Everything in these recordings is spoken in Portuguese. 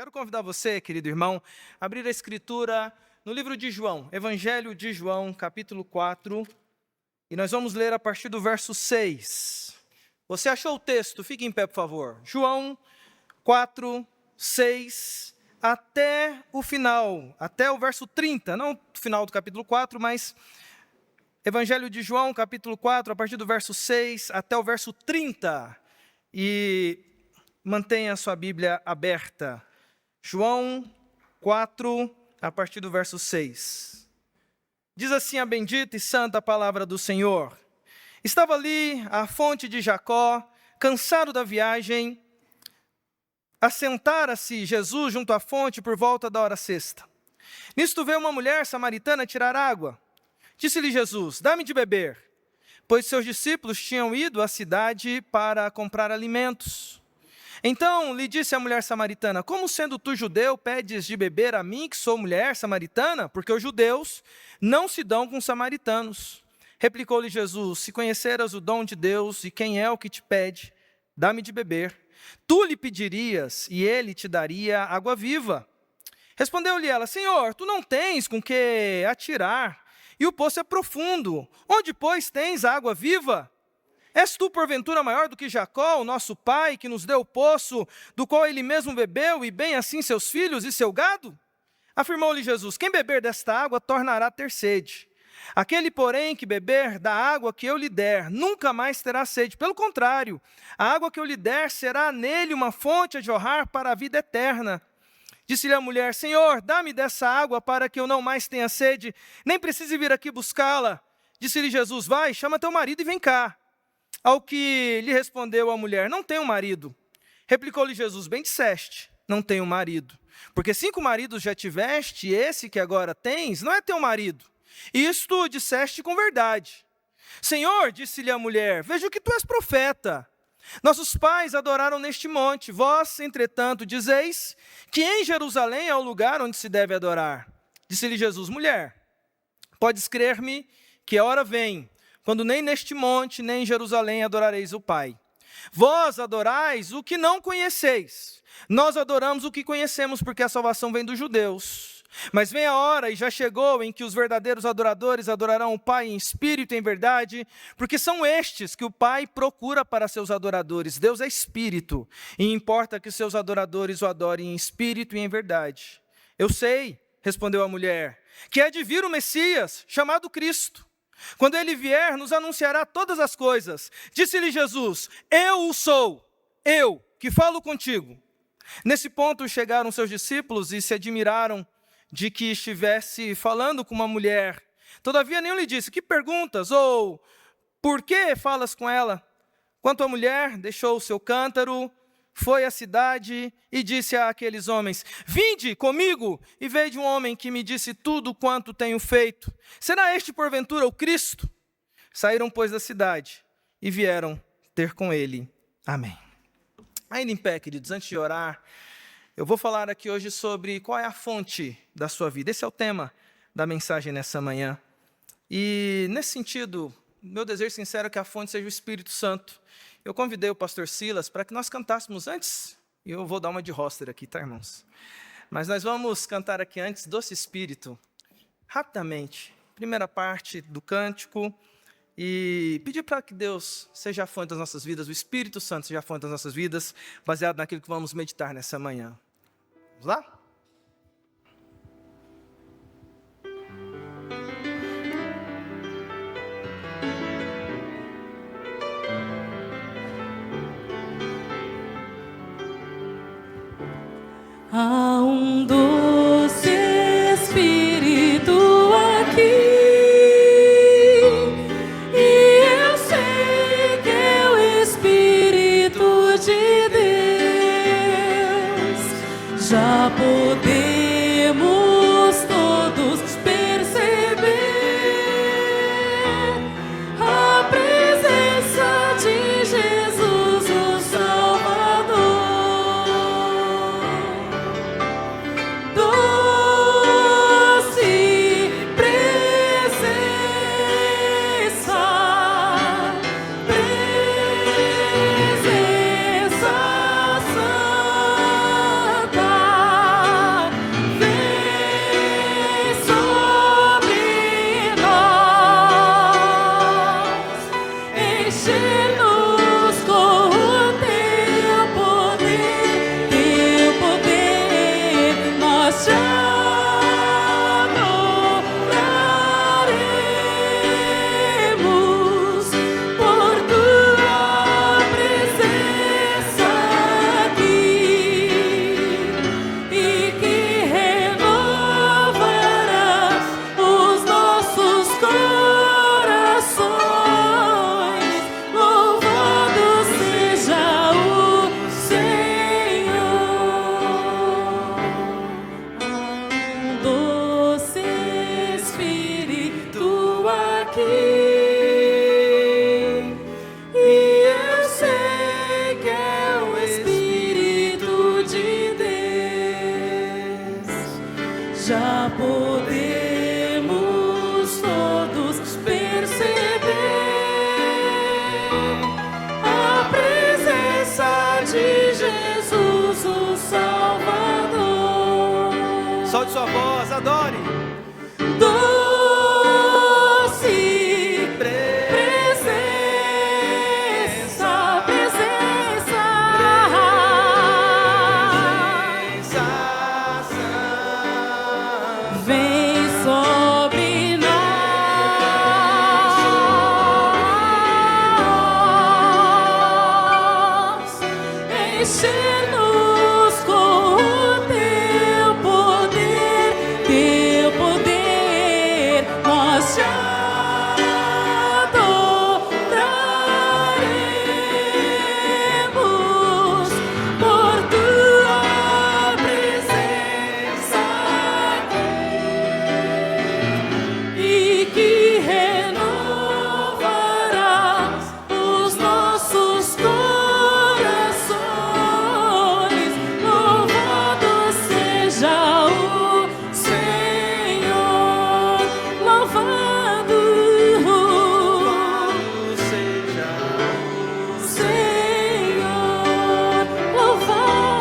Quero convidar você, querido irmão, a abrir a escritura no livro de João, Evangelho de João, capítulo 4, e nós vamos ler a partir do verso 6. Você achou o texto? Fique em pé, por favor. João 4, 6, até o final, até o verso 30, não o final do capítulo 4, mas Evangelho de João, capítulo 4, a partir do verso 6 até o verso 30. E mantenha a sua Bíblia aberta. João 4, a partir do verso 6. Diz assim a bendita e santa palavra do Senhor. Estava ali a fonte de Jacó, cansado da viagem. Assentara-se Jesus junto à fonte por volta da hora sexta. Nisto veio uma mulher samaritana tirar água. Disse-lhe Jesus: dá-me de beber, pois seus discípulos tinham ido à cidade para comprar alimentos. Então lhe disse a mulher samaritana: como sendo tu judeu, pedes de beber a mim, que sou mulher samaritana? Porque os judeus não se dão com os samaritanos. Replicou-lhe Jesus: se conheceras o dom de Deus e quem é o que te pede, dá-me de beber. Tu lhe pedirias e ele te daria água viva. Respondeu-lhe ela: Senhor, tu não tens com que atirar, e o poço é profundo. Onde, pois, tens água viva? És tu, porventura, maior do que Jacó, o nosso pai, que nos deu o poço, do qual ele mesmo bebeu, e bem assim seus filhos e seu gado? Afirmou-lhe Jesus: quem beber desta água tornará a ter sede. Aquele, porém, que beber da água que eu lhe der, nunca mais terá sede. Pelo contrário, a água que eu lhe der será nele uma fonte a jorrar para a vida eterna. Disse-lhe a mulher: Senhor, dá-me dessa água para que eu não mais tenha sede, nem precise vir aqui buscá-la. Disse-lhe Jesus: vai, chama teu marido e vem cá. Ao que lhe respondeu a mulher: não tenho marido. Replicou-lhe Jesus: bem disseste, não tenho marido. Porque 5 maridos já tiveste, e esse que agora tens não é teu marido. E isto disseste com verdade. Senhor, disse-lhe a mulher, vejo que tu és profeta. Nossos pais adoraram neste monte, vós, entretanto, dizeis que em Jerusalém é o lugar onde se deve adorar. Disse-lhe Jesus: mulher, podes crer-me que a hora vem, quando nem neste monte, nem em Jerusalém adorareis o Pai. Vós adorais o que não conheceis. Nós adoramos o que conhecemos, porque a salvação vem dos judeus. Mas vem a hora, e já chegou, em que os verdadeiros adoradores adorarão o Pai em espírito e em verdade, porque são estes que o Pai procura para seus adoradores. Deus é espírito, e importa que seus adoradores o adorem em espírito e em verdade. Eu sei, respondeu a mulher, que há de vir o Messias, chamado Cristo. Quando ele vier, nos anunciará todas as coisas. Disse-lhe Jesus: eu o sou, eu que falo contigo. Nesse ponto chegaram seus discípulos e se admiraram de que estivesse falando com uma mulher. Todavia nenhum lhe disse: que perguntas? Ou por que falas com ela? Quanto à mulher, deixou o seu cântaro, foi à cidade e disse àqueles homens: vinde comigo e veja um homem que me disse tudo quanto tenho feito. Será este porventura o Cristo? Saíram, pois, da cidade e vieram ter com ele. Amém. Ainda em pé, queridos, antes de orar, eu vou falar aqui hoje sobre qual é a fonte da sua vida. Esse é o tema da mensagem nessa manhã. E, nesse sentido, meu desejo sincero é que a fonte seja o Espírito Santo. Eu convidei o pastor Silas para que nós cantássemos antes, e eu vou dar uma de roster aqui, tá, irmãos? Mas nós vamos cantar aqui antes, Doce Espírito, rapidamente, primeira parte do cântico, e pedir para que Deus seja a fonte das nossas vidas, o Espírito Santo seja a fonte das nossas vidas, baseado naquilo que vamos meditar nessa manhã. Vamos lá? Há um doce Espírito aqui, e eu sei que é o Espírito de Deus. Já podemos todos perceber a presença de Jesus, o Salvador. Presença santa. já podemos todos perceber a presença de Jesus, o Salvador. Solte sua voz, adore. Doce presença, presença, vem sobre nós, enche-nos com o teu poder, nós te adoraremos por tua presença e que renovarás os nossos corações. Louvado seja o Senhor, louvado Seja Senhor, louvado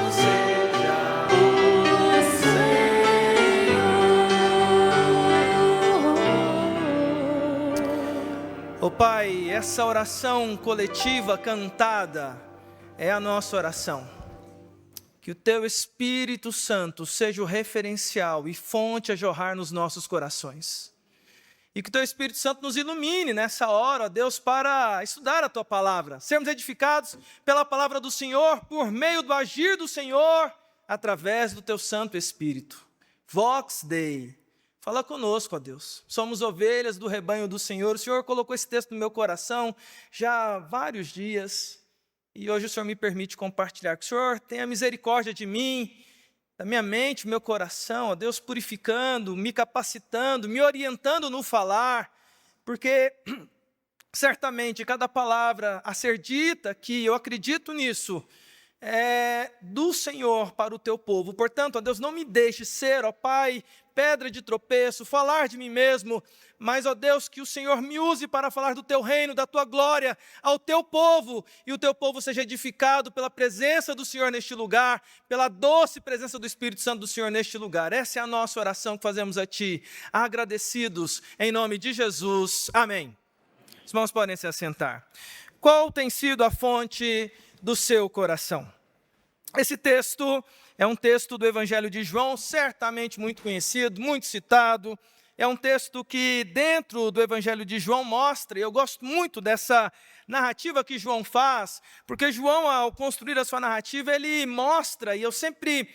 seja o Senhor. Ô Pai, essa oração coletiva cantada é a nossa oração. Que o Teu Espírito Santo seja o referencial e fonte a jorrar nos nossos corações. E que o Teu Espírito Santo nos ilumine nessa hora, ó Deus, para estudar a Tua palavra. Sermos edificados pela palavra do Senhor, por meio do agir do Senhor, através do Teu Santo Espírito. Vox Dei. Fala conosco, ó Deus. Somos ovelhas do rebanho do Senhor. O Senhor colocou esse texto no meu coração já há vários dias. E hoje o Senhor me permite compartilhar. Que o Senhor tenha misericórdia de mim, da minha mente, meu coração, ó Deus, purificando, me capacitando, me orientando no falar. Porque certamente cada palavra a ser dita aqui, eu acredito nisso, é do Senhor para o teu povo. Portanto, ó Deus, não me deixe ser, ó Pai, pedra de tropeço, falar de mim mesmo, mas, ó Deus, que o Senhor me use para falar do teu reino, da tua glória ao teu povo, e o teu povo seja edificado pela presença do Senhor neste lugar, pela doce presença do Espírito Santo do Senhor neste lugar. Essa é a nossa oração que fazemos a Ti, agradecidos em nome de Jesus. Amém. Os irmãos podem se assentar. Qual tem sido a fonte do seu coração? Esse texto é um texto do Evangelho de João, certamente muito conhecido, muito citado. É um texto que dentro do Evangelho de João mostra, e eu gosto muito dessa narrativa que João faz, porque João, ao construir a sua narrativa, ele mostra, e eu sempre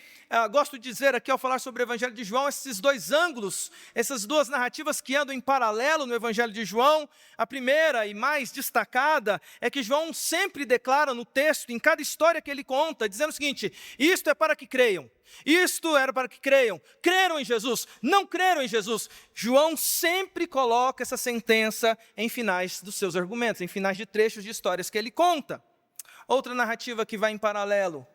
gosto de dizer aqui, ao falar sobre o Evangelho de João, esses dois ângulos, essas duas narrativas que andam em paralelo no Evangelho de João. A primeira e mais destacada é que João sempre declara no texto, em cada história que ele conta, dizendo o seguinte: isto é para que creiam, isto era para que creiam, creram em Jesus, não creram em Jesus. João sempre coloca essa sentença em finais dos seus argumentos, em finais de trechos de histórias que ele conta. Outra narrativa que vai em paralelo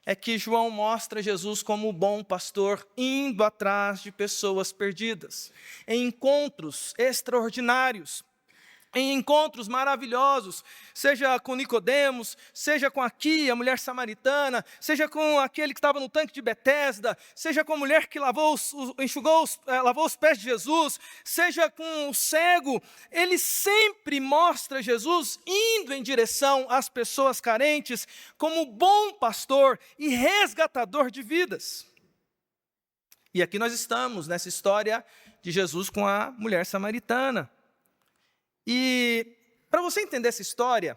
é que João mostra Jesus como o bom pastor, indo atrás de pessoas perdidas, em encontros extraordinários, em encontros maravilhosos, seja com Nicodemos, seja com aqui a mulher samaritana, seja com aquele que estava no tanque de Betesda, seja com a mulher que lavou os pés de Jesus, seja com o cego. Ele sempre mostra Jesus indo em direção às pessoas carentes como bom pastor e resgatador de vidas. E aqui nós estamos nessa história de Jesus com a mulher samaritana. E para você entender essa história,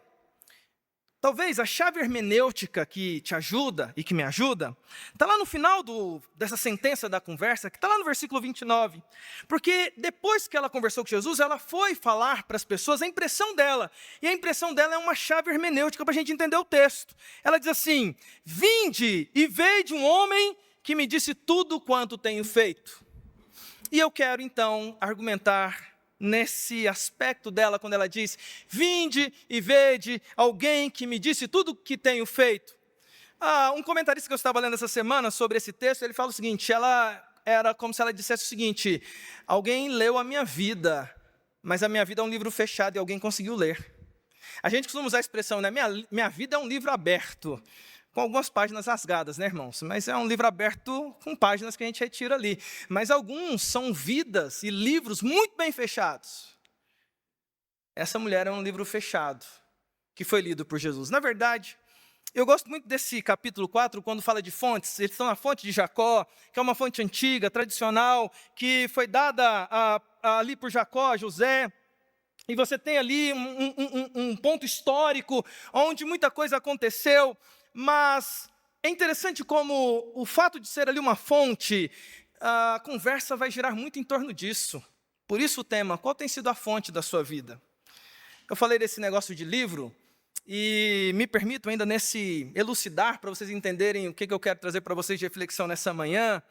talvez a chave hermenêutica que te ajuda e que me ajuda, está lá no final dessa sentença da conversa, que está lá no versículo 29. Porque depois que ela conversou com Jesus, ela foi falar para as pessoas a impressão dela. E a impressão dela é uma chave hermenêutica para a gente entender o texto. Ela diz assim: vinde e veide um homem que me disse tudo quanto tenho feito. E eu quero então argumentar nesse aspecto dela, quando ela diz: vinde e vede alguém que me disse tudo o que tenho feito. Um comentarista que eu estava lendo essa semana sobre esse texto, ele fala o seguinte, ela era como se ela dissesse o seguinte: alguém leu a minha vida, mas a minha vida é um livro fechado e alguém conseguiu ler. A gente costuma usar a expressão, né? Minha vida é um livro aberto, com algumas páginas rasgadas, né, irmãos? Mas é um livro aberto com páginas que a gente retira ali. Mas alguns são vidas e livros muito bem fechados. Essa mulher é um livro fechado, que foi lido por Jesus. Na verdade, eu gosto muito desse capítulo 4, quando fala de fontes. Eles estão na fonte de Jacó, que é uma fonte antiga, tradicional, que foi dada ali por Jacó, a José. E você tem ali um ponto histórico, onde muita coisa aconteceu. Mas é interessante como o fato de ser ali uma fonte, a conversa vai girar muito em torno disso. Por isso o tema: qual tem sido a fonte da sua vida? Eu falei desse negócio de livro, e me permito ainda nesse elucidar, para vocês entenderem o que eu quero trazer para vocês de reflexão nessa manhã.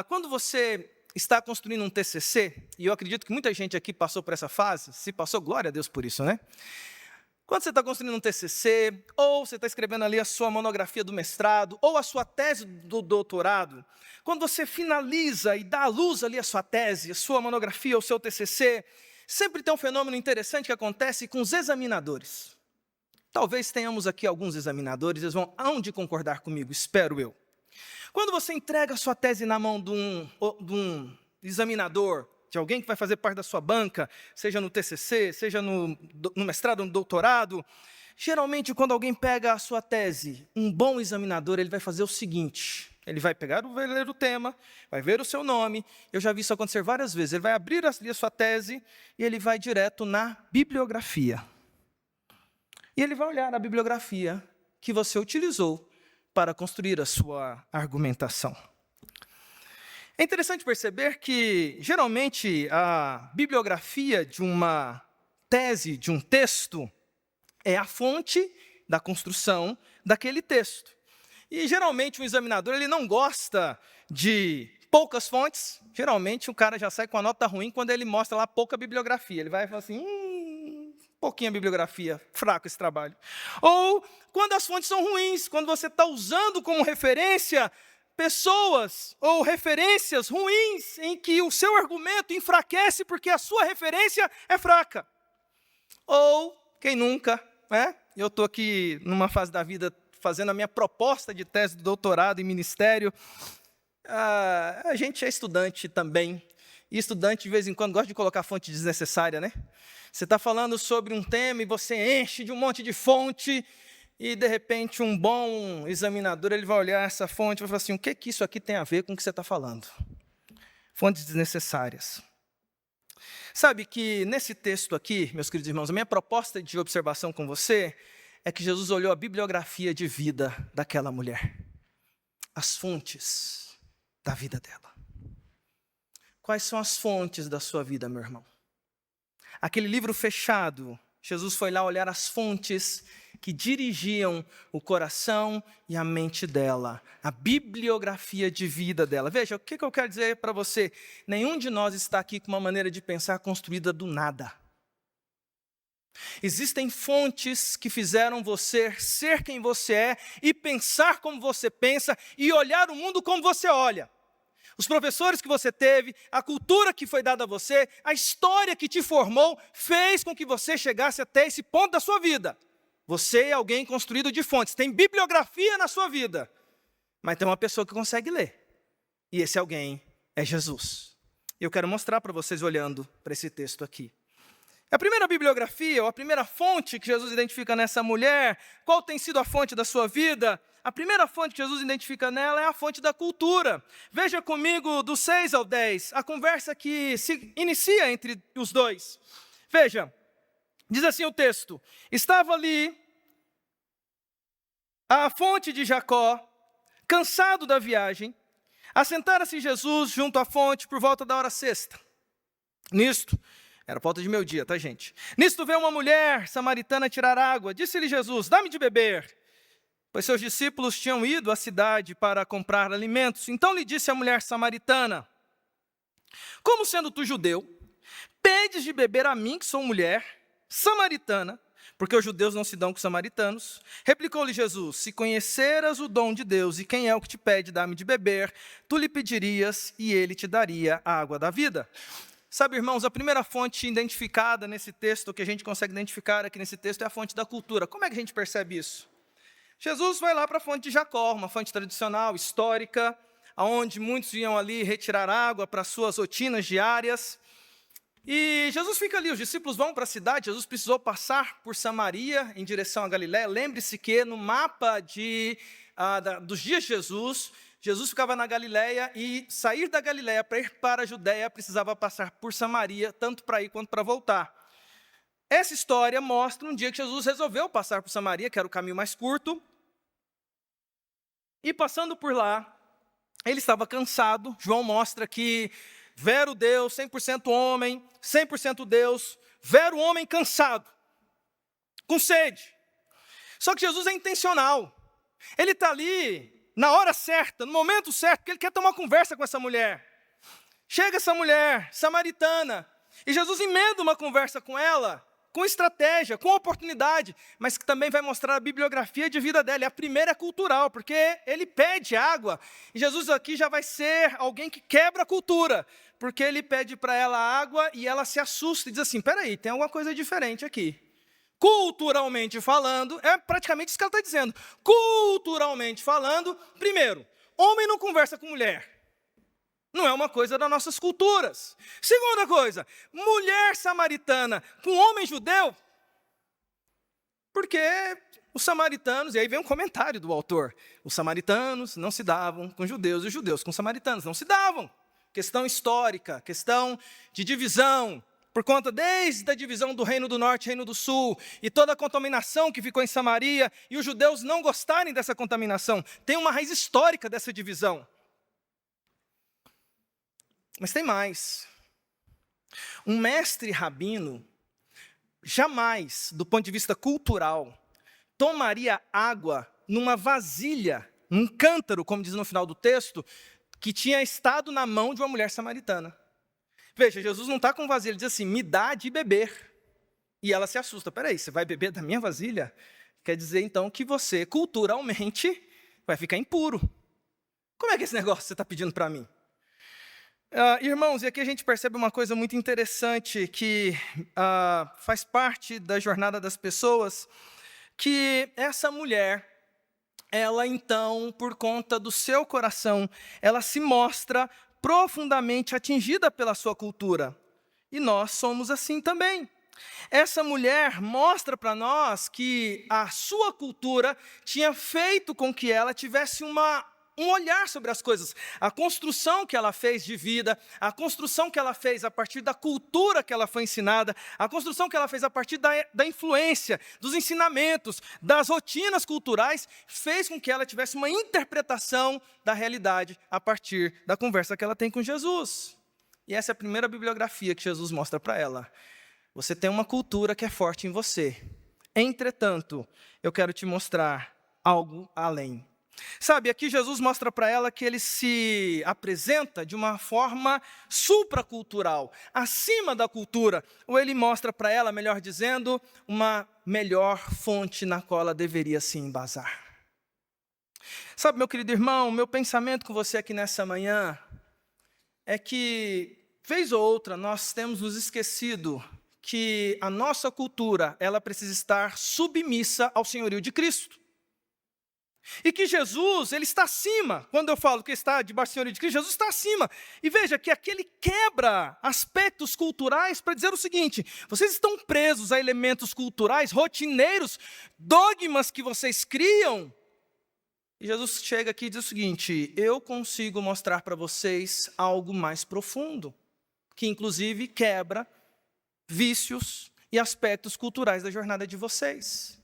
Quando você está construindo um TCC, e eu acredito que muita gente aqui passou por essa fase, se passou, glória a Deus por isso, né? Quando você está construindo um TCC, ou você está escrevendo ali a sua monografia do mestrado, ou a sua tese do doutorado, quando você finaliza e dá à luz ali a sua tese, a sua monografia, o seu TCC, sempre tem um fenômeno interessante que acontece com os examinadores. Talvez tenhamos aqui alguns examinadores, eles hão de concordar comigo, espero eu. Quando você entrega a sua tese na mão de um examinador, de alguém que vai fazer parte da sua banca, seja no TCC, seja no mestrado ou no doutorado, geralmente quando alguém pega a sua tese, um bom examinador, ele vai fazer o seguinte: ele vai vai ler o tema, vai ver o seu nome. Eu já vi isso acontecer várias vezes. Ele vai abrir a sua tese e ele vai direto na bibliografia. E ele vai olhar a bibliografia que você utilizou para construir a sua argumentação. É interessante perceber que, geralmente, a bibliografia de uma tese, de um texto, é a fonte da construção daquele texto. E, geralmente, um examinador ele não gosta de poucas fontes. Geralmente, o cara já sai com a nota ruim quando ele mostra lá pouca bibliografia. Ele vai falar assim, pouquinha bibliografia, fraco esse trabalho. Ou quando as fontes são ruins, quando você está usando como referência pessoas ou referências ruins em que o seu argumento enfraquece porque a sua referência é fraca. Ou, quem nunca, né? Eu estou aqui numa fase da vida fazendo a minha proposta de tese de doutorado em ministério. A gente é estudante também. E estudante, de vez em quando, gosta de colocar fonte desnecessária, né? Você está falando sobre um tema e você enche de um monte de fonte e, de repente, um bom examinador ele vai olhar essa fonte e vai falar assim: o que isso aqui tem a ver com o que você está falando? Fontes desnecessárias. Sabe que nesse texto aqui, meus queridos irmãos, a minha proposta de observação com você é que Jesus olhou a bibliografia de vida daquela mulher, as fontes da vida dela. Quais são as fontes da sua vida, meu irmão? Aquele livro fechado, Jesus foi lá olhar as fontes que dirigiam o coração e a mente dela, a bibliografia de vida dela. Veja, o que eu quero dizer para você? Nenhum de nós está aqui com uma maneira de pensar construída do nada. Existem fontes que fizeram você ser quem você é e pensar como você pensa e olhar o mundo como você olha. Os professores que você teve, a cultura que foi dada a você, a história que te formou, fez com que você chegasse até esse ponto da sua vida. Você é alguém construído de fontes, tem bibliografia na sua vida, mas tem uma pessoa que consegue ler. E esse alguém é Jesus. Eu quero mostrar para vocês olhando para esse texto aqui. A primeira bibliografia, ou a primeira fonte que Jesus identifica nessa mulher, qual tem sido a fonte da sua vida? A primeira fonte que Jesus identifica nela é a fonte da cultura. Veja comigo do 6 ao 10, a conversa que se inicia entre os dois. Veja, diz assim o texto: estava ali a fonte de Jacó, cansado da viagem, assentara-se Jesus junto à fonte por volta da hora sexta. Nisto, era volta de meio-dia, tá, gente? Nisto veio uma mulher samaritana tirar água. Disse-lhe Jesus: dá-me de beber. Pois seus discípulos tinham ido à cidade para comprar alimentos. Então lhe disse a mulher samaritana: como sendo tu judeu, pedes de beber a mim, que sou mulher samaritana, porque os judeus não se dão com os samaritanos. Replicou-lhe Jesus: se conheceras o dom de Deus e quem é o que te pede, dá-me de beber, tu lhe pedirias e ele te daria a água da vida. Sabe, irmãos, a primeira fonte identificada nesse texto, que a gente consegue identificar aqui nesse texto, é a fonte da cultura. Como é que a gente percebe isso? Jesus vai lá para a fonte de Jacó, uma fonte tradicional, histórica, onde muitos iam ali retirar água para suas rotinas diárias. E Jesus fica ali, os discípulos vão para a cidade, Jesus precisou passar por Samaria em direção a Galiléia. Lembre-se que no mapa dos dias de Jesus ficava na Galiléia e sair da Galiléia para ir para a Judéia precisava passar por Samaria, tanto para ir quanto para voltar. Essa história mostra um dia que Jesus resolveu passar por Samaria, que era o caminho mais curto, e passando por lá, ele estava cansado. João mostra que vero Deus, 100% homem, 100% Deus, vero homem cansado, com sede. Só que Jesus é intencional. Ele está ali na hora certa, no momento certo, porque ele quer tomar conversa com essa mulher. Chega essa mulher samaritana, e Jesus emenda uma conversa com ela, com estratégia, com oportunidade, mas que também vai mostrar a bibliografia de vida dela. E a primeira é cultural, porque ele pede água, e Jesus aqui já vai ser alguém que quebra a cultura, porque ele pede para ela água e ela se assusta e diz assim: peraí, tem alguma coisa diferente aqui. Culturalmente falando, é praticamente isso que ela está dizendo. Culturalmente falando, primeiro, homem não conversa com mulher. Não é uma coisa das nossas culturas. Segunda coisa, mulher samaritana com homem judeu. Porque os samaritanos, e aí vem um comentário do autor, os samaritanos não se davam com judeus e os judeus com samaritanos não se davam. Questão histórica, questão de divisão, por conta desde a divisão do Reino do Norte e Reino do Sul, e toda a contaminação que ficou em Samaria, e os judeus não gostarem dessa contaminação. Tem uma raiz histórica dessa divisão. Mas tem mais. Um mestre rabino jamais, do ponto de vista cultural, tomaria água numa vasilha, num cântaro, como diz no final do texto, que tinha estado na mão de uma mulher samaritana. Veja, Jesus não está com vasilha, ele diz assim: me dá de beber. E ela se assusta: peraí, você vai beber da minha vasilha? Quer dizer então que você, culturalmente, vai ficar impuro. Como é que é esse negócio que você está pedindo para mim? Irmãos, e aqui a gente percebe uma coisa muito interessante que faz parte da jornada das pessoas, que essa mulher, ela então, por conta do seu coração, ela se mostra profundamente atingida pela sua cultura. E nós somos assim também. Essa mulher mostra para nós que a sua cultura tinha feito com que ela tivesse um olhar sobre as coisas. A construção que ela fez de vida, a construção que ela fez a partir da cultura que ela foi ensinada, a construção que ela fez a partir da influência, dos ensinamentos, das rotinas culturais, fez com que ela tivesse uma interpretação da realidade a partir da conversa que ela tem com Jesus. E essa é a primeira bibliografia que Jesus mostra para ela. Você tem uma cultura que é forte em você. Entretanto, eu quero te mostrar algo além. Sabe, aqui Jesus mostra para ela que ele se apresenta de uma forma supracultural, acima da cultura, ou ele mostra para ela, melhor dizendo, uma melhor fonte na qual ela deveria se embasar. Sabe, meu querido irmão, meu pensamento com você aqui nessa manhã é que, vez ou outra, nós temos nos esquecido que a nossa cultura, ela precisa estar submissa ao senhorio de Cristo. E que Jesus, ele está acima. Quando eu falo que está debaixo do senhorio de Cristo, Jesus está acima. E veja que aqui ele quebra aspectos culturais para dizer o seguinte: vocês estão presos a elementos culturais, rotineiros, dogmas que vocês criam. E Jesus chega aqui e diz o seguinte: eu consigo mostrar para vocês algo mais profundo, que inclusive quebra vícios e aspectos culturais da jornada de vocês.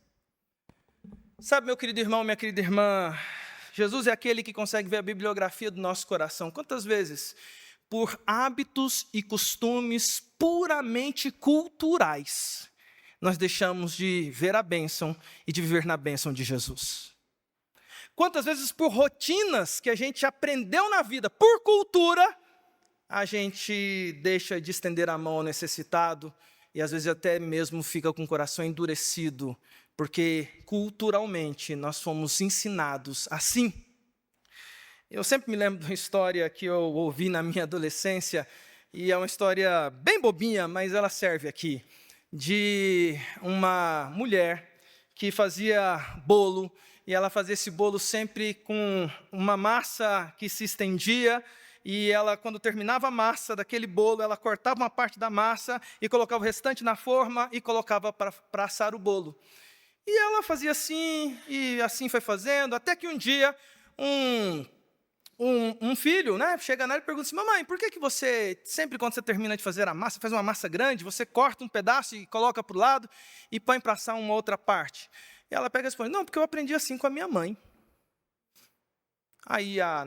Sabe, meu querido irmão, minha querida irmã, Jesus é aquele que consegue ver a bibliografia do nosso coração. Quantas vezes, por hábitos e costumes puramente culturais, nós deixamos de ver a bênção e de viver na bênção de Jesus? Quantas vezes, por rotinas que a gente aprendeu na vida, por cultura, a gente deixa de estender a mão ao necessitado, e às vezes até mesmo fica com o coração endurecido, porque culturalmente nós fomos ensinados assim. Eu sempre me lembro de uma história que eu ouvi na minha adolescência, e é uma história bem bobinha, mas ela serve aqui, de uma mulher que fazia bolo, e ela fazia esse bolo sempre com uma massa que se estendia, e ela, quando terminava a massa daquele bolo, ela cortava uma parte da massa e colocava o restante na forma e colocava para assar o bolo. E ela fazia assim, e assim foi fazendo, até que um dia um filho, né, chega nela e pergunta assim: mamãe, por que você, sempre quando você termina de fazer a massa, faz uma massa grande, você corta um pedaço e coloca para o lado e põe para assar uma outra parte? E ela pega e responde: não, porque eu aprendi assim com a minha mãe. Aí a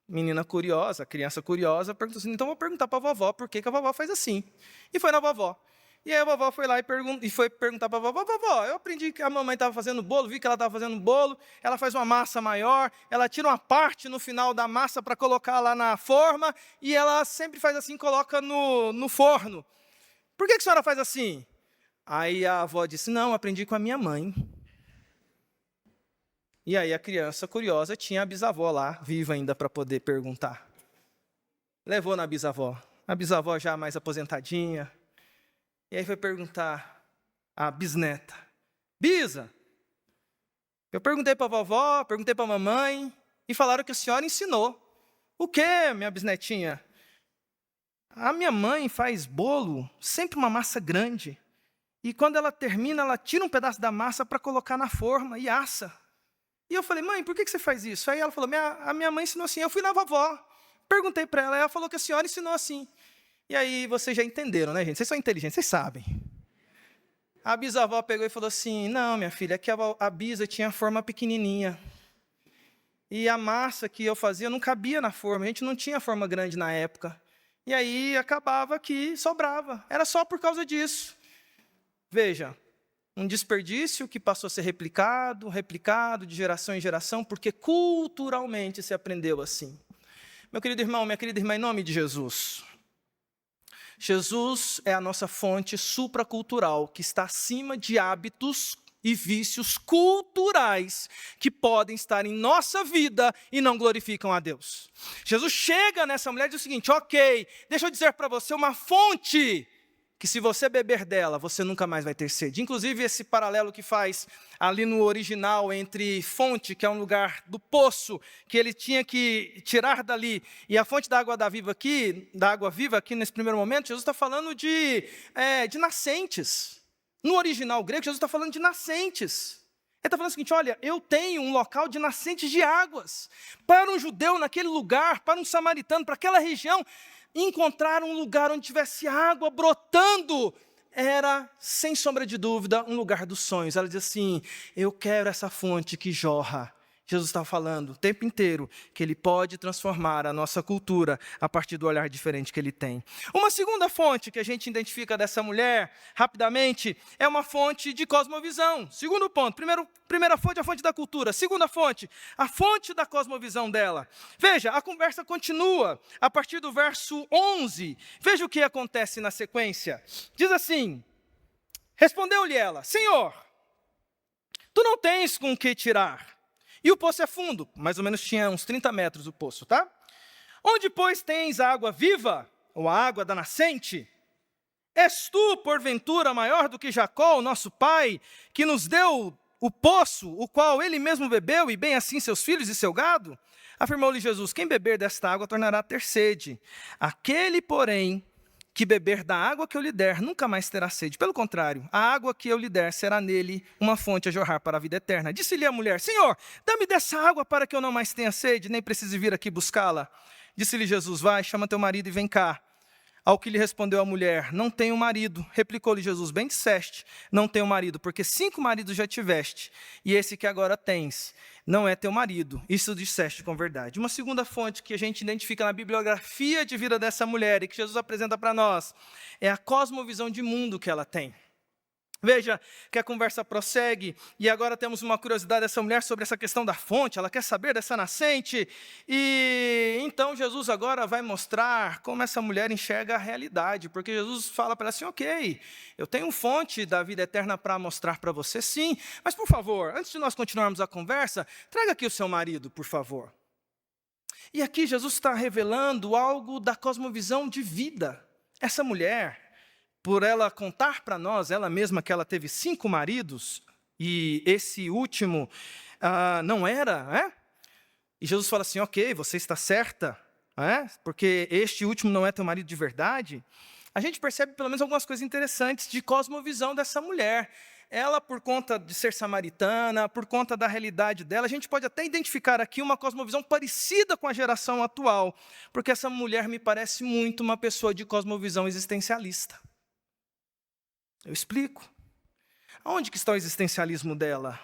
menina curiosa, a criança curiosa, perguntou assim: então vou perguntar para a vovó por que a vovó faz assim. E foi na vovó. E aí a vovó foi lá e foi perguntar para a vovó: vovó, eu aprendi que a mamãe estava fazendo bolo, vi que ela estava fazendo bolo, ela faz uma massa maior, ela tira uma parte no final da massa para colocar lá na forma, e ela sempre faz assim, coloca no forno. Por que a senhora faz assim? Aí a avó disse: não, aprendi com a minha mãe. E aí a criança curiosa tinha a bisavó lá, viva ainda, para poder perguntar. Levou na bisavó. A bisavó já mais aposentadinha. E aí foi perguntar à bisneta: Bisa, eu perguntei para a vovó, perguntei para a mamãe, e falaram que a senhora ensinou. O quê, minha bisnetinha? A minha mãe faz bolo, sempre uma massa grande. E quando ela termina, ela tira um pedaço da massa para colocar na forma e assa. E eu falei: mãe, por que você faz isso? Aí ela falou: a minha mãe ensinou assim. Eu fui na vovó, perguntei para ela, ela falou que a senhora ensinou assim. E aí vocês já entenderam, né, gente? Vocês são inteligentes, vocês sabem. A bisavó pegou e falou assim: não, minha filha, é que a bisa tinha forma pequenininha. E a massa que eu fazia não cabia na forma, a gente não tinha forma grande na época. E aí acabava que sobrava. Era só por causa disso. Veja, um desperdício que passou a ser replicado de geração em geração, porque culturalmente se aprendeu assim. Meu querido irmão, minha querida irmã, em nome de Jesus, Jesus é a nossa fonte supracultural, que está acima de hábitos e vícios culturais que podem estar em nossa vida e não glorificam a Deus. Jesus chega nessa mulher e diz o seguinte: ok, deixa eu dizer para você uma fonte que se você beber dela, você nunca mais vai ter sede. Inclusive, esse paralelo que faz ali no original entre fonte, que é um lugar do poço, que ele tinha que tirar dali, e a fonte da água viva aqui nesse primeiro momento, Jesus está falando de nascentes. No original grego, Jesus está falando de nascentes. Ele está falando o seguinte: olha, eu tenho um local de nascentes de águas. Para um judeu naquele lugar, para um samaritano, para aquela região, encontrar um lugar onde tivesse água brotando era, sem sombra de dúvida, um lugar dos sonhos. Ela diz assim: eu quero essa fonte que jorra. Jesus está falando o tempo inteiro que Ele pode transformar a nossa cultura a partir do olhar diferente que Ele tem. Uma segunda fonte que a gente identifica dessa mulher, rapidamente, é uma fonte de cosmovisão. Segundo ponto, primeira fonte, a fonte da cultura. Segunda fonte, a fonte da cosmovisão dela. Veja, a conversa continua a partir do verso 11. Veja o que acontece na sequência. Diz assim: respondeu-lhe ela: Senhor, tu não tens com que tirar. E o poço é fundo, mais ou menos tinha uns 30 metros o poço, tá? Onde, pois, tens a água viva, ou a água da nascente? És tu, porventura, maior do que Jacó, o nosso pai, que nos deu o poço, o qual ele mesmo bebeu, e bem assim seus filhos e seu gado? Afirmou-lhe Jesus: quem beber desta água tornará a ter sede. Aquele, porém, que beber da água que eu lhe der, nunca mais terá sede. Pelo contrário, a água que eu lhe der será nele uma fonte a jorrar para a vida eterna. Disse-lhe a mulher: Senhor, dá-me dessa água para que eu não mais tenha sede, nem precise vir aqui buscá-la. Disse-lhe Jesus: vai, chama teu marido e vem cá. Ao que lhe respondeu a mulher: não tenho marido. Replicou-lhe Jesus: bem disseste, não tenho marido, porque 5 maridos já tiveste, e esse que agora tens não é teu marido. Isso disseste com verdade. Uma segunda fonte que a gente identifica na bibliografia de vida dessa mulher e que Jesus apresenta para nós é a cosmovisão de mundo que ela tem. Veja que a conversa prossegue, e agora temos uma curiosidade dessa mulher sobre essa questão da fonte, ela quer saber dessa nascente, e então Jesus agora vai mostrar como essa mulher enxerga a realidade, porque Jesus fala para ela assim, ok, eu tenho fonte da vida eterna para mostrar para você, sim, mas por favor, antes de nós continuarmos a conversa, traga aqui o seu marido, por favor. E aqui Jesus está revelando algo da cosmovisão de vida. Essa mulher, por ela contar para nós, ela mesma, que ela teve 5 maridos, e esse último não era, né? E Jesus fala assim, ok, você está certa, né? Porque este último não é teu marido de verdade. A gente percebe pelo menos algumas coisas interessantes de cosmovisão dessa mulher. Ela, por conta de ser samaritana, por conta da realidade dela, a gente pode até identificar aqui uma cosmovisão parecida com a geração atual, porque essa mulher me parece muito uma pessoa de cosmovisão existencialista. Eu explico. Onde que está o existencialismo dela?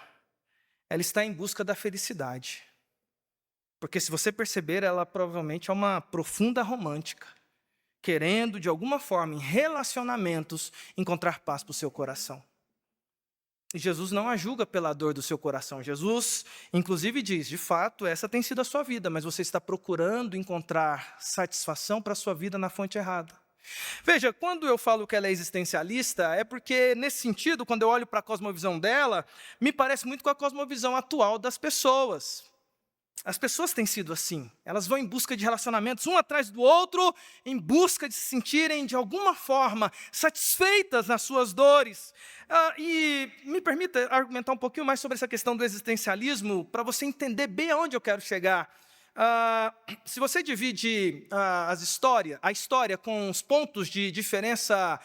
Ela está em busca da felicidade. Porque se você perceber, ela provavelmente é uma profunda romântica, querendo, de alguma forma, em relacionamentos, encontrar paz para o seu coração. E Jesus não a julga pela dor do seu coração. Jesus, inclusive, diz, de fato, essa tem sido a sua vida, mas você está procurando encontrar satisfação para a sua vida na fonte errada. Veja, quando eu falo que ela é existencialista, é porque, nesse sentido, quando eu olho para a cosmovisão dela, me parece muito com a cosmovisão atual das pessoas. As pessoas têm sido assim, elas vão em busca de relacionamentos um atrás do outro, em busca de se sentirem, de alguma forma, satisfeitas nas suas dores. E me permita argumentar um pouquinho mais sobre essa questão do existencialismo, para você entender bem aonde eu quero chegar. Se você divide a história com os pontos de diferença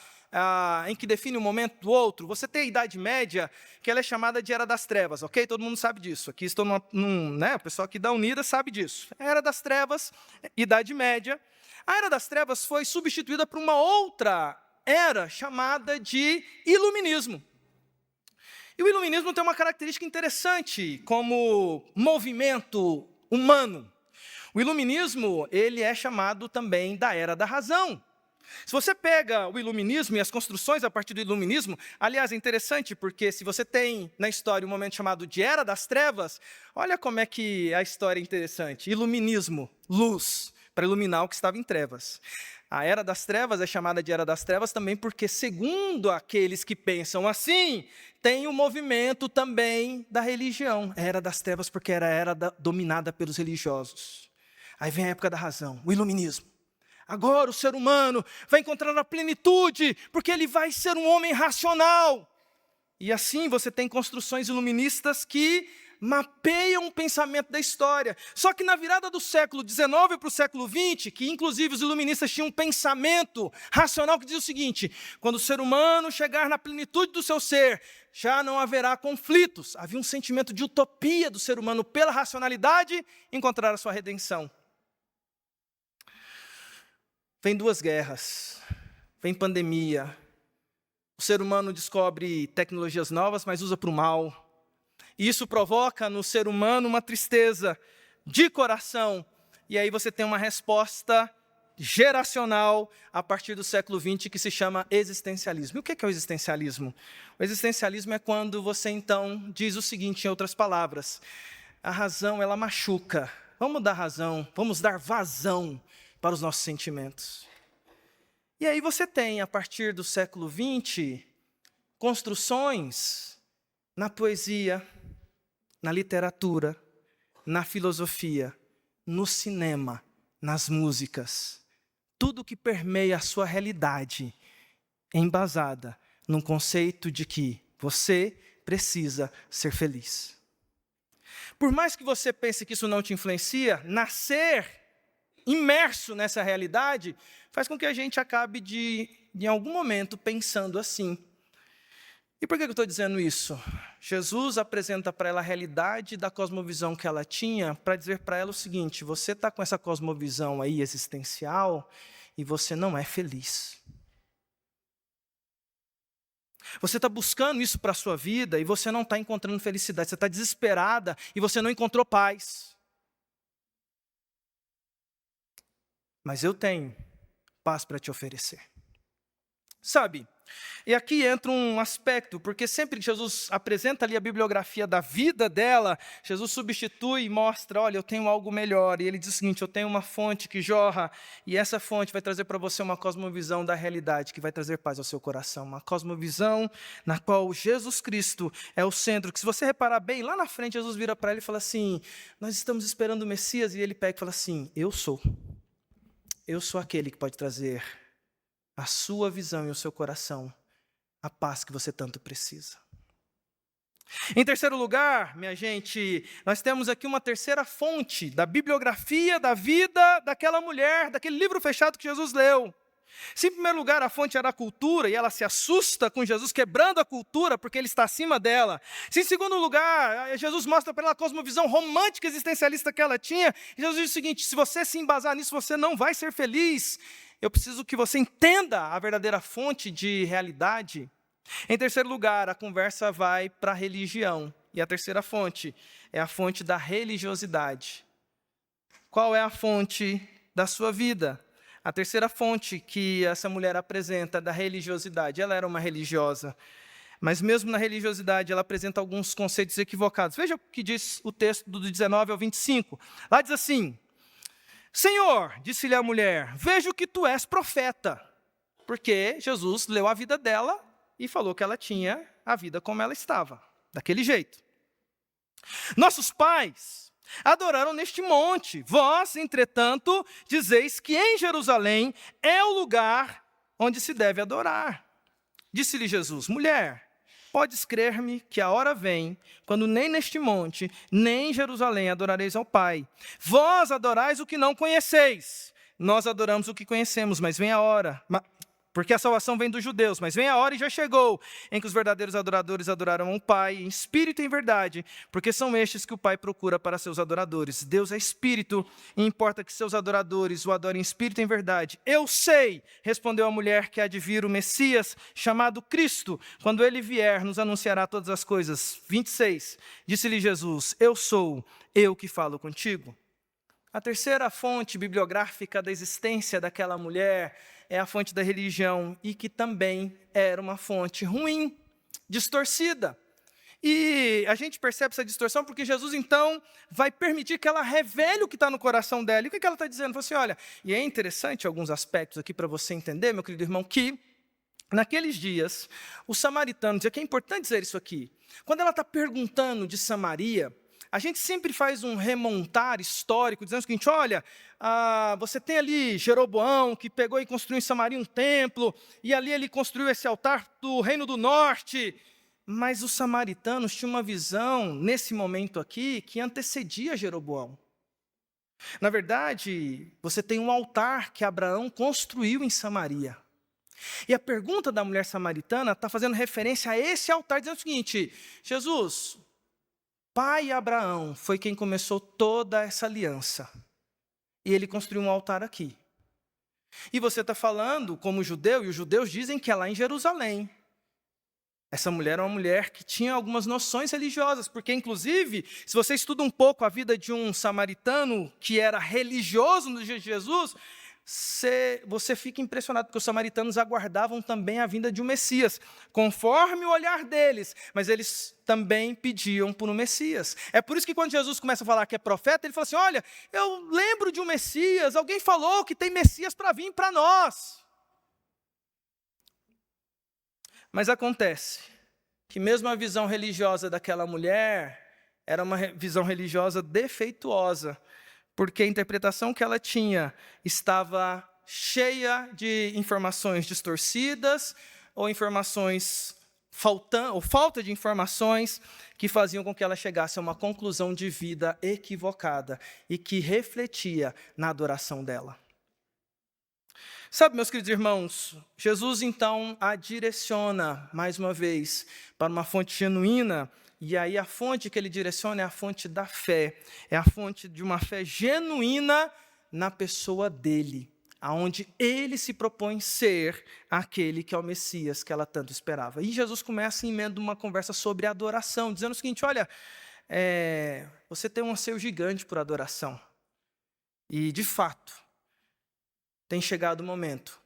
em que define um momento do outro, você tem a Idade Média, que ela é chamada de Era das Trevas, ok? Todo mundo sabe disso. Aqui estou o pessoal aqui da Unida sabe disso. Era das Trevas, Idade Média. A Era das Trevas foi substituída por uma outra era chamada de Iluminismo. E o Iluminismo tem uma característica interessante como movimento humano. O Iluminismo, ele é chamado também da Era da Razão. Se você pega o Iluminismo e as construções a partir do Iluminismo, aliás, é interessante porque se você tem na história um momento chamado de Era das Trevas, olha como é que a história é interessante. Iluminismo, luz, para iluminar o que estava em trevas. A Era das Trevas é chamada de Era das Trevas também porque, segundo aqueles que pensam assim, tem o movimento também da religião. A Era das Trevas porque era a era dominada pelos religiosos. Aí vem a época da razão, o Iluminismo. Agora o ser humano vai encontrar a plenitude, porque ele vai ser um homem racional. E assim você tem construções iluministas que mapeiam o pensamento da história. Só que na virada do século XIX para o século XX, que inclusive os iluministas tinham um pensamento racional que diz o seguinte, quando o ser humano chegar na plenitude do seu ser, já não haverá conflitos. Havia um sentimento de utopia do ser humano pela racionalidade encontrar a sua redenção. Vem 2 guerras, vem pandemia, o ser humano descobre tecnologias novas, mas usa para o mal. E isso provoca no ser humano uma tristeza de coração. E aí você tem uma resposta geracional a partir do século XX que se chama existencialismo. E o que é o existencialismo? O existencialismo é quando você então diz o seguinte, em outras palavras, a razão ela machuca, vamos dar razão, vamos dar vazão para os nossos sentimentos. E aí você tem, a partir do século XX, construções na poesia, na literatura, na filosofia, no cinema, nas músicas. Tudo que permeia a sua realidade é embasada num conceito de que você precisa ser feliz. Por mais que você pense que isso não te influencia, nascer imerso nessa realidade, faz com que a gente acabe em algum momento, pensando assim. E por que eu estou dizendo isso? Jesus apresenta para ela a realidade da cosmovisão que ela tinha, para dizer para ela o seguinte, você está com essa cosmovisão aí existencial, e você não é feliz. Você está buscando isso para a sua vida, e você não está encontrando felicidade, você está desesperada, e você não encontrou paz. Mas eu tenho paz para te oferecer. Sabe, E aqui entra um aspecto, porque sempre que Jesus apresenta ali a bibliografia da vida dela, Jesus substitui e mostra, olha, eu tenho algo melhor. E ele diz o seguinte, eu tenho uma fonte que jorra, e essa fonte vai trazer para você uma cosmovisão da realidade, que vai trazer paz ao seu coração. Uma cosmovisão na qual Jesus Cristo é o centro, que se você reparar bem, lá na frente Jesus vira para ele e fala assim, nós estamos esperando o Messias, e ele pega e fala assim, eu sou aquele que pode trazer a sua visão e o seu coração a paz que você tanto precisa. Em terceiro lugar, minha gente, nós temos aqui uma terceira fonte da bibliografia da vida daquela mulher, daquele livro fechado que Jesus leu. Se em primeiro lugar a fonte era a cultura e ela se assusta com Jesus quebrando a cultura porque ele está acima dela. Se em segundo lugar Jesus mostra para ela a cosmovisão romântica existencialista que ela tinha, Jesus diz o seguinte, se você se embasar nisso você não vai ser feliz. Eu preciso que você entenda a verdadeira fonte de realidade. Em terceiro lugar, a conversa vai para a religião. E a terceira fonte é a fonte da religiosidade. Qual é a fonte da sua vida? A terceira fonte que essa mulher apresenta da religiosidade. Ela era uma religiosa. Mas mesmo na religiosidade, ela apresenta alguns conceitos equivocados. Veja o que diz o texto do 19 ao 25. Lá diz assim, Senhor, disse-lhe a mulher, vejo que tu és profeta. Porque Jesus leu a vida dela e falou que ela tinha a vida como ela estava, daquele jeito. Nossos pais adoraram neste monte. Vós, entretanto, dizeis que em Jerusalém é o lugar onde se deve adorar. Disse-lhe Jesus, mulher, podes crer-me que a hora vem, quando nem neste monte, nem em Jerusalém adorareis ao Pai. Vós adorais o que não conheceis. Nós adoramos o que conhecemos, mas vem a hora... Porque a salvação vem dos judeus, mas vem a hora e já chegou, em que os verdadeiros adoradores adorarão o Pai, em espírito e em verdade, porque são estes que o Pai procura para seus adoradores. Deus é espírito, e importa que seus adoradores o adorem em espírito e em verdade. Eu sei, respondeu a mulher, que há de vir o Messias, chamado Cristo. Quando ele vier, nos anunciará todas as coisas. 26, disse-lhe Jesus, eu sou, eu que falo contigo. A terceira fonte bibliográfica da existência daquela mulher é a fonte da religião e que também era uma fonte ruim, distorcida. E a gente percebe essa distorção porque Jesus, então, vai permitir que ela revele o que está no coração dela. E o que ela está dizendo? Fala assim, olha, e é interessante alguns aspectos aqui para você entender, meu querido irmão, que naqueles dias, os samaritanos, e aqui é importante dizer isso aqui, quando ela está perguntando de Samaria, a gente sempre faz um remontar histórico, dizendo o seguinte, olha, você tem ali Jeroboão, que pegou e construiu em Samaria um templo, e ali ele construiu esse altar do Reino do Norte. Mas os samaritanos tinham uma visão, nesse momento aqui, que antecedia Jeroboão. Na verdade, você tem um altar que Abraão construiu em Samaria. E a pergunta da mulher samaritana está fazendo referência a esse altar, dizendo o seguinte, Jesus, pai Abraão foi quem começou toda essa aliança. E ele construiu um altar aqui. E você está falando como judeu, e os judeus dizem que é lá em Jerusalém. Essa mulher é uma mulher que tinha algumas noções religiosas, porque, inclusive, se você estuda um pouco a vida de um samaritano que era religioso no dia de Jesus, você fica impressionado, porque os samaritanos aguardavam também a vinda de um Messias, conforme o olhar deles, mas eles também pediam por um Messias. É por isso que quando Jesus começa a falar que é profeta, ele fala assim, olha, eu lembro de um Messias, alguém falou que tem Messias para vir para nós. Mas acontece que mesmo a visão religiosa daquela mulher era uma visão religiosa defeituosa, porque a interpretação que ela tinha estava cheia de informações distorcidas ou informações ou falta de informações que faziam com que ela chegasse a uma conclusão de vida equivocada e que refletia na adoração dela. Sabe, meus queridos irmãos, Jesus então a direciona, mais uma vez, para uma fonte genuína. E aí a fonte que ele direciona é a fonte da fé. É a fonte de uma fé genuína na pessoa dele, aonde ele se propõe ser aquele que é o Messias que ela tanto esperava. E Jesus começa em emenda uma conversa sobre adoração, dizendo o seguinte, olha, você tem um anseio gigante por adoração. E, de fato, tem chegado o momento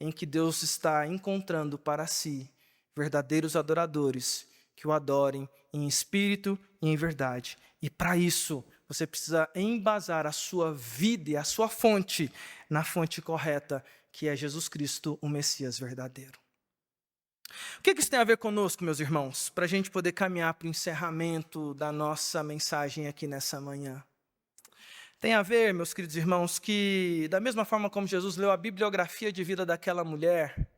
em que Deus está encontrando para si verdadeiros adoradores que o adorem em espírito e em verdade. E para isso, você precisa embasar a sua vida e a sua fonte na fonte correta, que é Jesus Cristo, o Messias verdadeiro. O que isso tem a ver conosco, meus irmãos? Para a gente poder caminhar para o encerramento da nossa mensagem aqui nessa manhã. Tem a ver, meus queridos irmãos, que da mesma forma como Jesus leu a bibliografia de vida daquela mulher,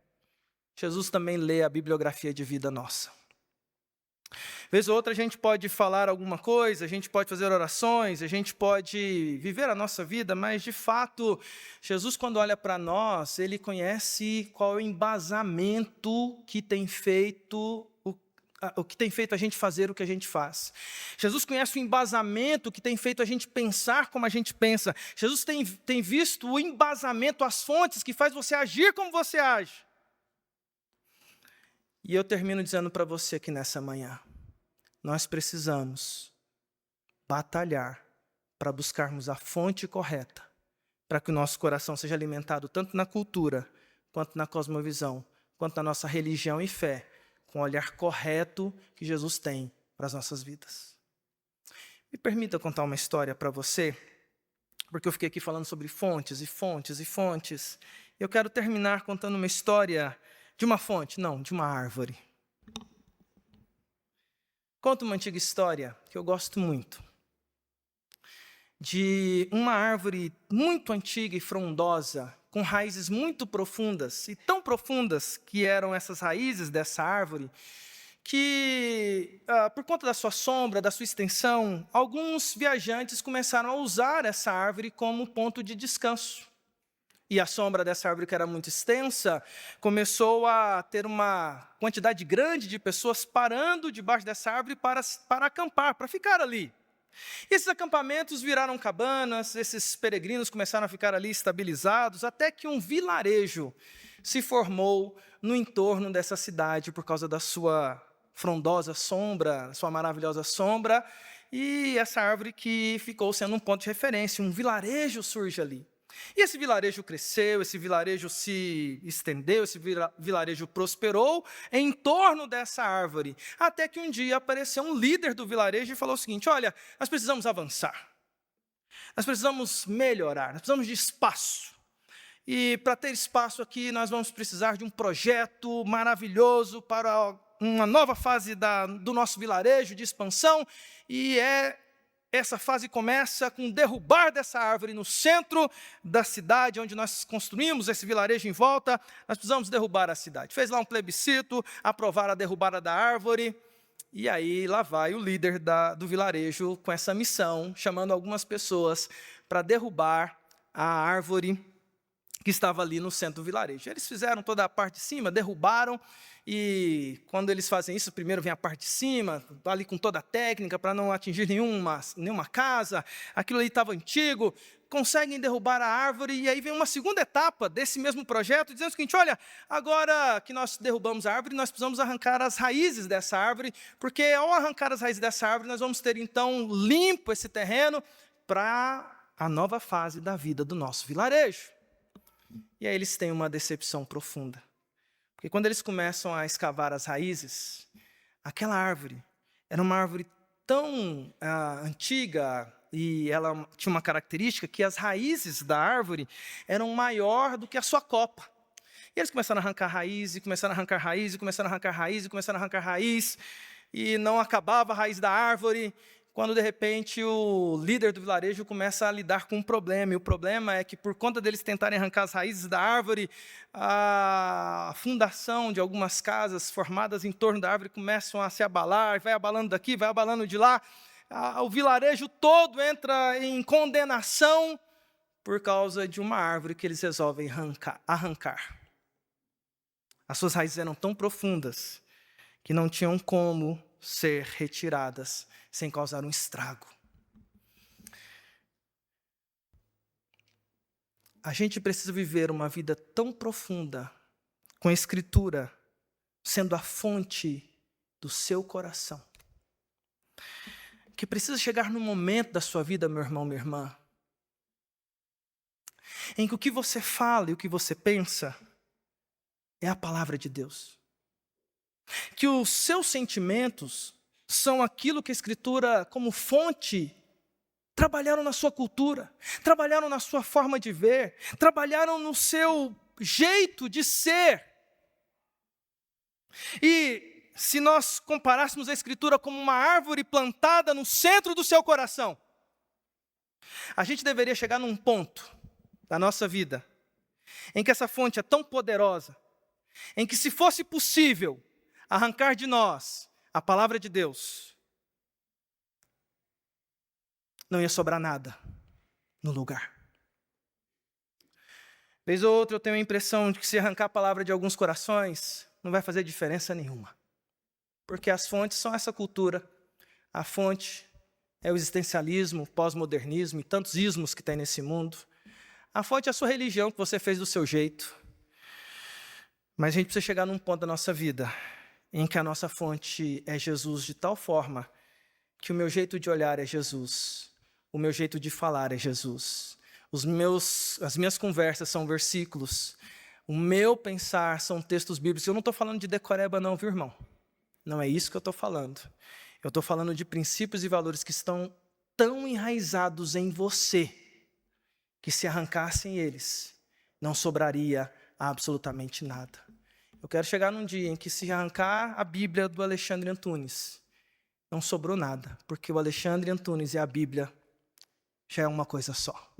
Jesus também lê a bibliografia de vida nossa. Vez ou outra a gente pode falar alguma coisa, a gente pode fazer orações, a gente pode viver a nossa vida, mas de fato, Jesus quando olha para nós, Ele conhece qual é o embasamento que tem feito o que tem feito a gente fazer o que a gente faz. Jesus conhece o embasamento que tem feito a gente pensar como a gente pensa. Jesus tem visto o embasamento, as fontes que faz você agir como você age. E eu termino dizendo para você aqui nessa manhã, nós precisamos batalhar para buscarmos a fonte correta, para que o nosso coração seja alimentado tanto na cultura, quanto na cosmovisão, quanto na nossa religião e fé, com o olhar correto que Jesus tem para as nossas vidas. Me permita contar uma história para você, porque eu fiquei aqui falando sobre fontes e fontes e fontes. Eu quero terminar contando uma história de uma fonte, não, de uma árvore. Conto uma antiga história que eu gosto muito, de uma árvore muito antiga e frondosa, com raízes muito profundas, e tão profundas que eram essas raízes dessa árvore, que, por conta da sua sombra, da sua extensão, alguns viajantes começaram a usar essa árvore como ponto de descanso. E a sombra dessa árvore, que era muito extensa, começou a ter uma quantidade grande de pessoas parando debaixo dessa árvore para acampar, para ficar ali. Esses acampamentos viraram cabanas, esses peregrinos começaram a ficar ali estabilizados, até que um vilarejo se formou no entorno dessa cidade por causa da sua frondosa sombra, sua maravilhosa sombra, e essa árvore que ficou sendo um ponto de referência, um vilarejo surge ali. E esse vilarejo cresceu, esse vilarejo se estendeu, esse vilarejo prosperou em torno dessa árvore, até que um dia apareceu um líder do vilarejo e falou o seguinte: olha, nós precisamos avançar, nós precisamos melhorar, nós precisamos de espaço. E para ter espaço aqui, nós vamos precisar de um projeto maravilhoso para uma nova fase do nosso vilarejo de expansão, e essa fase começa com o derrubar dessa árvore no centro da cidade, onde nós construímos esse vilarejo em volta. Nós precisamos derrubar a cidade. Fez lá um plebiscito, aprovaram a derrubada da árvore, e aí lá vai o líder do vilarejo com essa missão, chamando algumas pessoas para derrubar a árvore que estava ali no centro do vilarejo. Eles fizeram toda a parte de cima, derrubaram, e quando eles fazem isso, primeiro vem a parte de cima, ali com toda a técnica, para não atingir nenhuma casa, aquilo ali estava antigo, conseguem derrubar a árvore, e aí vem uma segunda etapa desse mesmo projeto, dizendo o seguinte: olha, agora que nós derrubamos a árvore, nós precisamos arrancar as raízes dessa árvore, porque ao arrancar as raízes dessa árvore, nós vamos ter então limpo esse terreno para a nova fase da vida do nosso vilarejo. E aí eles têm uma decepção profunda. Porque quando eles começam a escavar as raízes, aquela árvore era uma árvore tão antiga, e ela tinha uma característica que as raízes da árvore eram maior do que a sua copa. E eles começaram a arrancar raiz, e começaram a arrancar raiz, e começaram a arrancar raiz, e começaram a arrancar raiz, e não acabava a raiz da árvore, quando de repente o líder do vilarejo começa a lidar com um problema. E o problema é que, por conta deles tentarem arrancar as raízes da árvore, a fundação de algumas casas formadas em torno da árvore começam a se abalar, vai abalando daqui, vai abalando de lá. O vilarejo todo entra em condenação por causa de uma árvore que eles resolvem arrancar. As suas raízes eram tão profundas que não tinham como ser retiradas sem causar um estrago. A gente precisa viver uma vida tão profunda, com a Escritura sendo a fonte do seu coração, que precisa chegar no momento da sua vida, meu irmão, minha irmã, em que o que você fala e o que você pensa é a palavra de Deus. Que os seus sentimentos são aquilo que a Escritura, como fonte, trabalharam na sua cultura, trabalharam na sua forma de ver, trabalharam no seu jeito de ser. E se nós comparássemos a Escritura como uma árvore plantada no centro do seu coração, a gente deveria chegar num ponto da nossa vida em que essa fonte é tão poderosa, em que, se fosse possível arrancar de nós a palavra de Deus, não ia sobrar nada no lugar. Vez ou outra eu tenho a impressão de que, se arrancar a palavra de alguns corações, não vai fazer diferença nenhuma. Porque as fontes são essa cultura. A fonte é o existencialismo, o pós-modernismo e tantos ismos que tem nesse mundo. A fonte é a sua religião que você fez do seu jeito. Mas a gente precisa chegar num ponto da nossa vida em que a nossa fonte é Jesus, de tal forma que o meu jeito de olhar é Jesus, o meu jeito de falar é Jesus, as minhas conversas são versículos, o meu pensar são textos bíblicos. Eu não estou falando de decoreba não, viu, irmão? Não é isso que eu estou falando. Eu estou falando de princípios e valores que estão tão enraizados em você, que, se arrancassem eles, não sobraria absolutamente nada. Eu quero chegar num dia em que, se arrancar a Bíblia do Alexandre Antunes, não sobrou nada, porque o Alexandre Antunes e a Bíblia já é uma coisa só.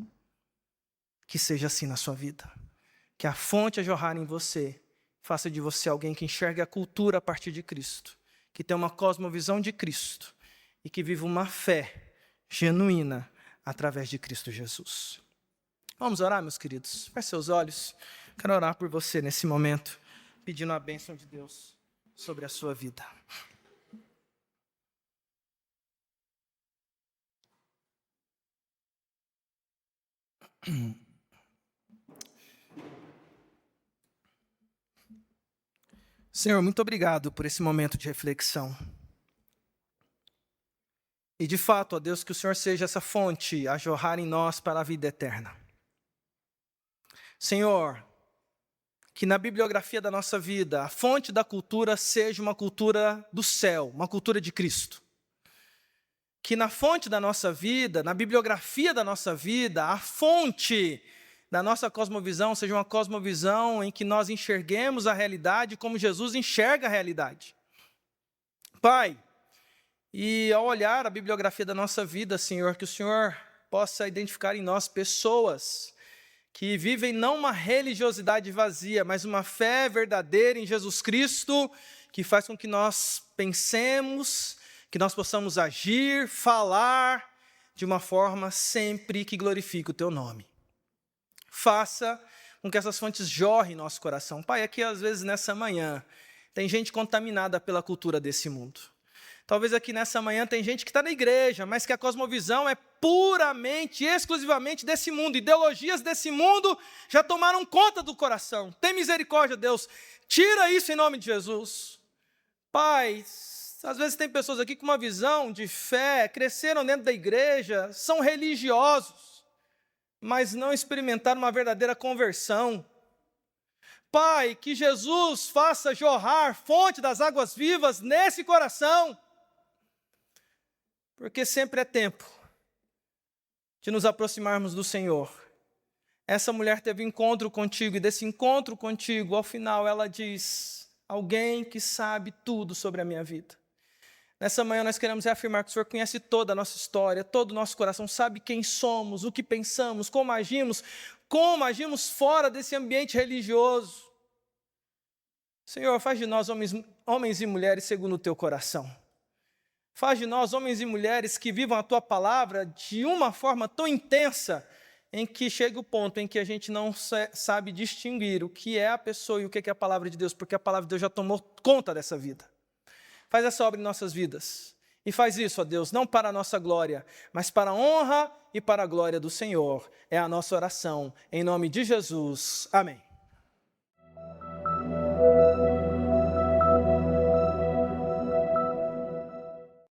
Que seja assim na sua vida. Que a fonte a jorrar em você faça de você alguém que enxergue a cultura a partir de Cristo, que tem uma cosmovisão de Cristo e que vive uma fé genuína através de Cristo Jesus. Vamos orar, meus queridos? Feche seus olhos. Quero orar por você nesse momento, pedindo a bênção de Deus sobre a sua vida. Senhor, muito obrigado por esse momento de reflexão. E, de fato, ó Deus, que o Senhor seja essa fonte a jorrar em nós para a vida eterna. Senhor, que na bibliografia da nossa vida, a fonte da cultura seja uma cultura do céu, uma cultura de Cristo. Que na fonte da nossa vida, na bibliografia da nossa vida, a fonte da nossa cosmovisão seja uma cosmovisão em que nós enxerguemos a realidade como Jesus enxerga a realidade. Pai, e ao olhar a bibliografia da nossa vida, Senhor, que o Senhor possa identificar em nós pessoas que vivem não uma religiosidade vazia, mas uma fé verdadeira em Jesus Cristo, que faz com que nós pensemos, que nós possamos agir, falar de uma forma sempre que glorifique o Teu nome. Faça com que essas fontes jorrem em nosso coração. Pai, aqui às vezes nessa manhã tem gente contaminada pela cultura desse mundo. Talvez aqui nessa manhã tem gente que está na igreja, mas que a cosmovisão é puramente, exclusivamente desse mundo. Ideologias desse mundo já tomaram conta do coração. Tem misericórdia, Deus. Tira isso em nome de Jesus. Pai, às vezes tem pessoas aqui com uma visão de fé, cresceram dentro da igreja, são religiosos, mas não experimentaram uma verdadeira conversão. Pai, que Jesus faça jorrar fonte das águas vivas nesse coração, porque sempre é tempo de nos aproximarmos do Senhor. Essa mulher teve encontro contigo, e desse encontro contigo, ao final ela diz: alguém que sabe tudo sobre a minha vida. Nessa manhã nós queremos reafirmar que o Senhor conhece toda a nossa história, todo o nosso coração, sabe quem somos, o que pensamos, como agimos fora desse ambiente religioso. Senhor, faz de nós homens e mulheres segundo o Teu coração. Faz de nós homens e mulheres que vivam a Tua palavra de uma forma tão intensa, em que chega o ponto em que a gente não sabe distinguir o que é a pessoa e o que é a palavra de Deus, porque a palavra de Deus já tomou conta dessa vida. Faz essa obra em nossas vidas. E faz isso, ó Deus, não para a nossa glória, mas para a honra e para a glória do Senhor. É a nossa oração, em nome de Jesus. Amém.